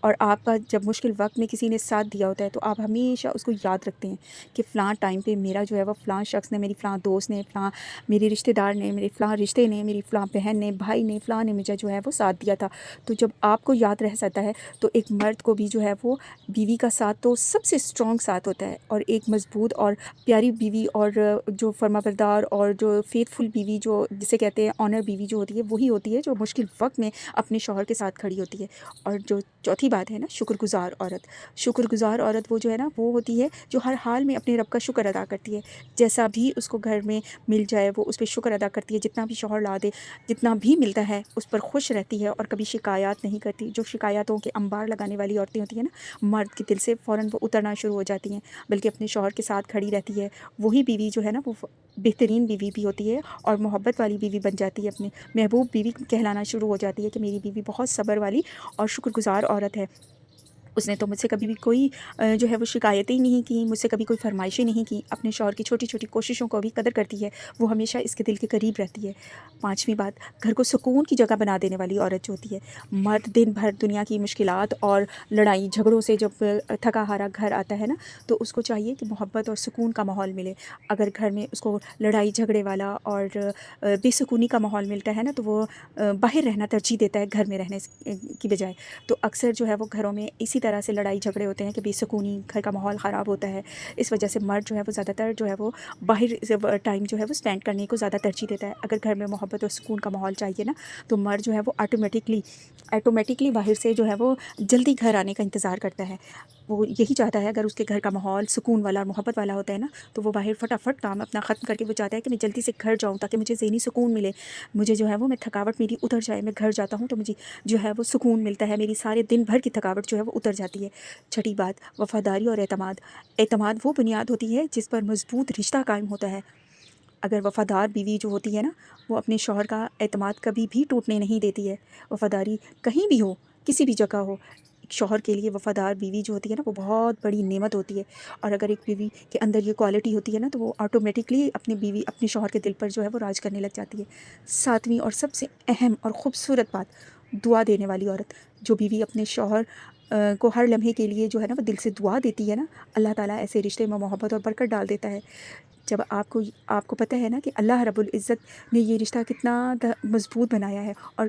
اور آپ کا جب مشکل وقت میں کسی نے ساتھ دیا ہوتا ہے تو آپ ہمیشہ اس کو یاد رکھتے ہیں کہ فلاں ٹائم پہ میرا جو ہے وہ فلاں شخص نے، میری فلاں دوست نے، فلاں میرے رشتہ دار نے، میرے فلاں رشتے نے، میری فلاں بہن نے، بھائی نے، فلاں نے مجھے جو ہے وہ ساتھ دیا تھا۔ تو جب آپ کو یاد رہ سکتا ہے تو ایک مرد کو بھی جو ہے وہ بیوی کا ساتھ تو سب سے اسٹرانگ ساتھ ہوتا ہے، اور ایک مضبوط اور پیاری بیوی اور جو فرما بردار اور جو فیتھ فل بیوی، جو جسے کہتے ہیں آنر بیوی جو ہوتی ہے، وہی ہوتی ہے جو مشکل وقت میں اپنے شوہر کے ساتھ کھڑی ہوتی ہے۔ اور جو چوتھی بات ہے نا، شکر گزار عورت، شکر گزار عورت وہ جو ہے نا وہ ہوتی ہے جو ہر حال میں اپنے رب کا شکر ادا کرتی ہے، جیسا بھی اس کو گھر میں مل جائے وہ اس پہ شکر ادا کرتی ہے، جتنا بھی شوہر لا دے، جتنا بھی ملتا ہے اس پر خوش رہتی ہے اور کبھی شکایات نہیں کرتی۔ جو شکایاتوں کے انبار لگانے والی عورتیں ہوتی ہیں نا، مرد کے دل سے فوراً وہ اترنا شروع ہو جاتی ہیں، بلکہ اپنے شوہر کے ساتھ کھڑی رہتی ہے۔ وہی بیوی جو ہے نا وہ بہترین بیوی بھی ہوتی ہے اور محبت والی بیوی بن جاتی ہے، اپنی محبوب بیوی کہلانا شروع ہو جاتی ہے کہ میری بیوی بہت صبر والی اور شکر گزار عورت ہے، اس نے تو مجھ سے کبھی بھی کوئی جو ہے وہ شکایتیں نہیں کی، مجھ سے کبھی کوئی فرمائشیں نہیں کی، اپنے شوہر کی چھوٹی چھوٹی کوششوں کو بھی قدر کرتی ہے، وہ ہمیشہ اس کے دل کے قریب رہتی ہے۔ پانچویں بات، گھر کو سکون کی جگہ بنا دینے والی عورت جو ہوتی ہے۔ مرد دن بھر دنیا کی مشکلات اور لڑائی جھگڑوں سے جب تھکا ہارا گھر آتا ہے نا، تو اس کو چاہیے کہ محبت اور سکون کا ماحول ملے۔ اگر گھر میں اس کو لڑائی جھگڑے والا اور بے سکونی کا ماحول ملتا ہے نا، تو وہ باہر رہنا ترجیح دیتا ہے گھر میں رہنے کی بجائے۔ تو اکثر جو ہے وہ گھروں میں اسی طرح سے لڑائی جھگڑے ہوتے ہیں کہ بے سکونی، گھر کا ماحول خراب ہوتا ہے، اس وجہ سے مرد جو ہے وہ زیادہ تر جو ہے وہ باہر ٹائم جو ہے وہ اسپینڈ کرنے کو زیادہ ترجیح دیتا ہے۔ اگر گھر میں محبت اور سکون کا ماحول چاہیے نا، تو مرد جو ہے وہ آٹومیٹکلی باہر سے جو ہے وہ جلدی گھر آنے کا انتظار کرتا ہے، وہ یہی چاہتا ہے۔ اگر اس کے گھر کا ماحول سکون والا اور محبت والا ہوتا ہے نا، تو وہ باہر فٹافٹ کام اپنا ختم کر کے وہ چاہتا ہے کہ میں جلدی سے گھر جاؤں تاکہ مجھے ذہنی سکون ملے، مجھے جو ہے وہ میں تھکاوٹ میری اتر جائے، میں گھر جاتا ہوں تو مجھے جو ہے وہ سکون ملتا ہے، میری سارے دن بھر کی تھکاوٹ جو ہے وہ اتر جاتی ہے۔ چھٹی بات، وفاداری اور اعتماد۔ اعتماد وہ بنیاد ہوتی ہے جس پر مضبوط رشتہ قائم ہوتا ہے۔ اگر وفادار بیوی جو ہوتی ہے نا، وہ اپنے شوہر کا اعتماد کبھی بھی ٹوٹنے نہیں دیتی ہے۔ وفاداری کہیں بھی ہو، کسی بھی جگہ ہو، ایک شوہر کے لیے وفادار بیوی جو ہوتی ہے نا وہ بہت بڑی نعمت ہوتی ہے، اور اگر ایک بیوی کے اندر یہ کوالٹی ہوتی ہے نا، تو وہ آٹومیٹکلی اپنے شوہر کے دل پر جو ہے وہ راج کرنے لگ جاتی ہے۔ ساتویں اور سب سے اہم اور خوبصورت بات، دعا دینے والی عورت۔ جو بیوی اپنے شوہر کو ہر لمحے کے لیے جو ہے نا وہ دل سے دعا دیتی ہے نا، اللہ تعالیٰ ایسے رشتے میں محبت اور برکت ڈال دیتا ہے۔ جب آپ کو پتہ ہے نا کہ اللہ رب العزت نے یہ رشتہ کتنا مضبوط بنایا ہے، اور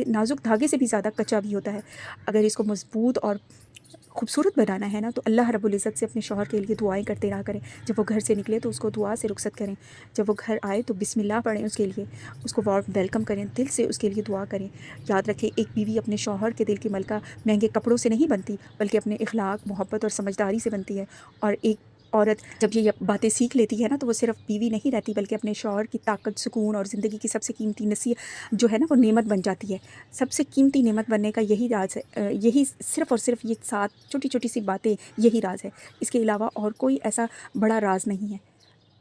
نازک دھاگے سے بھی زیادہ کچا بھی ہوتا ہے، اگر اس کو مضبوط اور خوبصورت بنانا ہے نا، تو اللہ رب العزت سے اپنے شوہر کے لیے دعائیں کرتے رہا کریں۔ جب وہ گھر سے نکلے تو اس کو دعا سے رخصت کریں، جب وہ گھر آئے تو بسم اللہ پڑھیں اس کے لیے، اس کو وارم ویلکم کریں، دل سے اس کے لیے دعا کریں۔ یاد رکھیں، ایک بیوی اپنے شوہر کے دل کی ملکہ مہنگے کپڑوں سے نہیں بنتی، بلکہ اپنے اخلاق، محبت اور سمجھداری سے بنتی ہے۔ اور ایک عورت جب یہ باتیں سیکھ لیتی ہے نا، تو وہ صرف بیوی نہیں رہتی، بلکہ اپنے شوہر کی طاقت، سکون اور زندگی کی سب سے قیمتی نصیحت جو ہے نا وہ نعمت بن جاتی ہے۔ سب سے قیمتی نعمت بننے کا یہی راز ہے، یہی صرف اور صرف یہ 7 چھوٹی چھوٹی سی باتیں یہی راز ہے، اس کے علاوہ اور کوئی ایسا بڑا راز نہیں ہے۔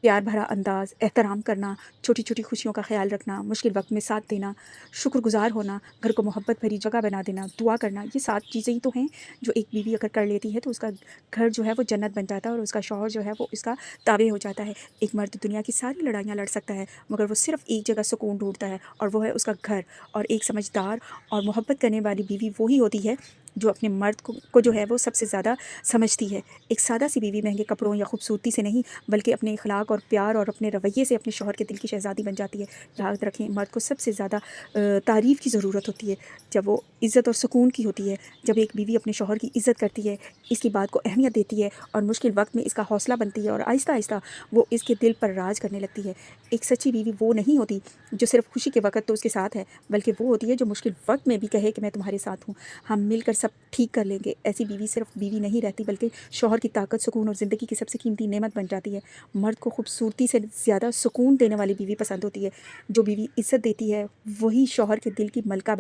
پیار بھرا انداز، احترام کرنا، چھوٹی چھوٹی خوشیوں کا خیال رکھنا، مشکل وقت میں ساتھ دینا، شکر گزار ہونا، گھر کو محبت بھری جگہ بنا دینا، دعا کرنا، یہ 7 چیزیں ہی تو ہیں جو ایک بیوی اگر کر لیتی ہے تو اس کا گھر جو ہے وہ جنت بن جاتا ہے، اور اس کا شوہر جو ہے وہ اس کا تابع ہو جاتا ہے۔ ایک مرد دنیا کی ساری لڑائیاں لڑ سکتا ہے، مگر وہ صرف ایک جگہ سکون ڈھونڈتا ہے، اور وہ ہے اس کا گھر۔ اور ایک سمجھدار اور محبت کرنے والی بیوی وہی ہوتی ہے جو اپنے مرد کو جو ہے وہ سب سے زیادہ سمجھتی ہے۔ ایک سادہ سی بیوی مہنگے کپڑوں یا خوبصورتی سے نہیں، بلکہ اپنے اخلاق اور پیار اور اپنے رویے سے اپنے شوہر کے دل کی شہزادی بن جاتی ہے۔ یاد رکھیں، مرد کو سب سے زیادہ تعریف کی ضرورت ہوتی ہے جب وہ عزت اور سکون کی ہوتی ہے۔ جب ایک بیوی اپنے شوہر کی عزت کرتی ہے، اس کی بات کو اہمیت دیتی ہے، اور مشکل وقت میں اس کا حوصلہ بنتی ہے، اور آہستہ آہستہ وہ اس کے دل پر راج کرنے لگتی ہے۔ ایک سچی بیوی وہ نہیں ہوتی جو صرف خوشی کے وقت تو اس کے ساتھ ہے، بلکہ وہ ہوتی ہے جو مشکل وقت میں بھی کہے کہ میں تمہارے ساتھ ہوں، ہم مل کر سب ٹھیک کر لیں گے۔ ایسی بیوی صرف بیوی نہیں رہتی، بلکہ شوہر کی طاقت، سکون اور زندگی کی سب سے قیمتی نعمت بن جاتی ہے۔ مرد کو خوبصورتی سے زیادہ سکون دینے والی بیوی پسند ہوتی ہے۔ جو بیوی عزت دیتی ہے وہی شوہر کے دل کی ملکہ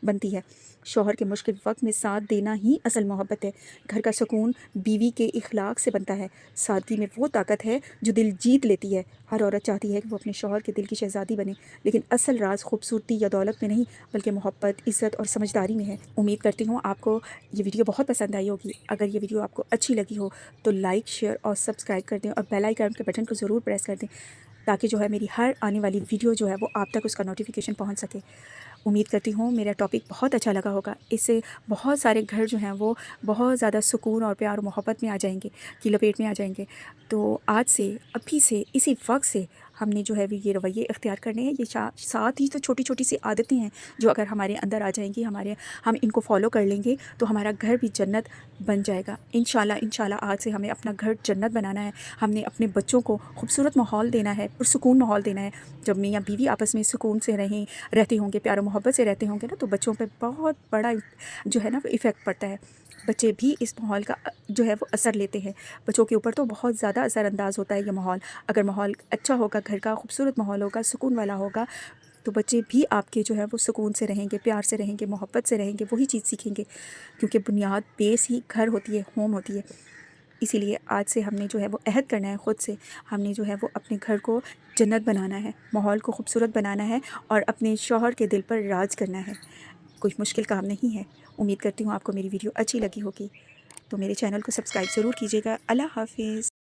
بنتی ہے۔ شوہر کے مشکل وقت میں ساتھ دینا ہی اصل محبت ہے۔ گھر کا سکون بیوی کے اخلاق سے بنتا ہے۔ سادگی میں وہ طاقت ہے جو دل جیت لیتی ہے۔ ہر عورت چاہتی ہے کہ وہ اپنے شوہر کے دل کی شہزادی بنے، لیکن اصل راز خوبصورتی یا دولت میں نہیں، بلکہ محبت، عزت اور سمجھداری میں ہے۔ امید کرتی ہوں آپ کو یہ ویڈیو بہت پسند آئی ہوگی۔ اگر یہ ویڈیو آپ کو اچھی لگی ہو تو لائک، شیئر اور سبسکرائب کر دیں، اور بیل آئیکن کے بٹن کو ضرور پریس کر دیں، تاکہ جو ہے میری ہر آنے والی ویڈیو جو ہے وہ آپ تک اس کا نوٹیفیکیشن پہنچ سکے۔ امید کرتی ہوں میرا ٹاپک بہت اچھا لگا ہوگا. اس سے بہت سارے گھر جو ہیں وہ بہت زیادہ سکون اور پیار و محبت میں آ جائیں گے، کی لپیٹ میں آ جائیں گے. تو آج سے، ابھی سے، اسی وقت سے ہم نے جو ہے وہ یہ رویے اختیار کرنے ہیں. یہ ساتھ ہی تو چھوٹی چھوٹی سی عادتیں ہیں جو اگر ہمارے اندر آ جائیں گی، ہم ان کو فالو کر لیں گے تو ہمارا گھر بھی جنت بن جائے گا. انشاءاللہ آج سے ہمیں اپنا گھر جنت بنانا ہے. ہم نے اپنے بچوں کو خوبصورت ماحول دینا ہے، پرسکون ماحول دینا ہے. جب میاں بیوی آپس میں سکون سے رہتے ہوں گے، پیار و محبت سے رہتے ہوں گے نا، تو بچوں پہ بہت بڑا جو ہے نا ایفیکٹ پڑتا ہے. بچے بھی اس ماحول کا جو ہے وہ اثر لیتے ہیں. بچوں کے اوپر تو بہت زیادہ اثر انداز ہوتا ہے یہ ماحول. اگر ماحول اچھا ہوگا، گھر کا خوبصورت ماحول ہوگا، سکون والا ہوگا، تو بچے بھی آپ کے جو ہے وہ سکون سے رہیں گے، پیار سے رہیں گے، محبت سے رہیں گے، وہی چیز سیکھیں گے. کیونکہ بنیاد بیس ہی گھر ہوتی ہے، ہوم ہوتی ہے. اسی لیے آج سے ہم نے جو ہے وہ عہد کرنا ہے خود سے. ہم نے جو ہے وہ اپنے گھر کو جنت بنانا ہے، ماحول کو خوبصورت بنانا ہے اور اپنے شوہر کے دل پر راج کرنا ہے. کوئی مشکل کام نہیں ہے. امید کرتی ہوں آپ کو میری ویڈیو اچھی لگی ہوگی. تو میرے چینل کو سبسکرائب ضرور کیجیے گا. اللہ حافظ.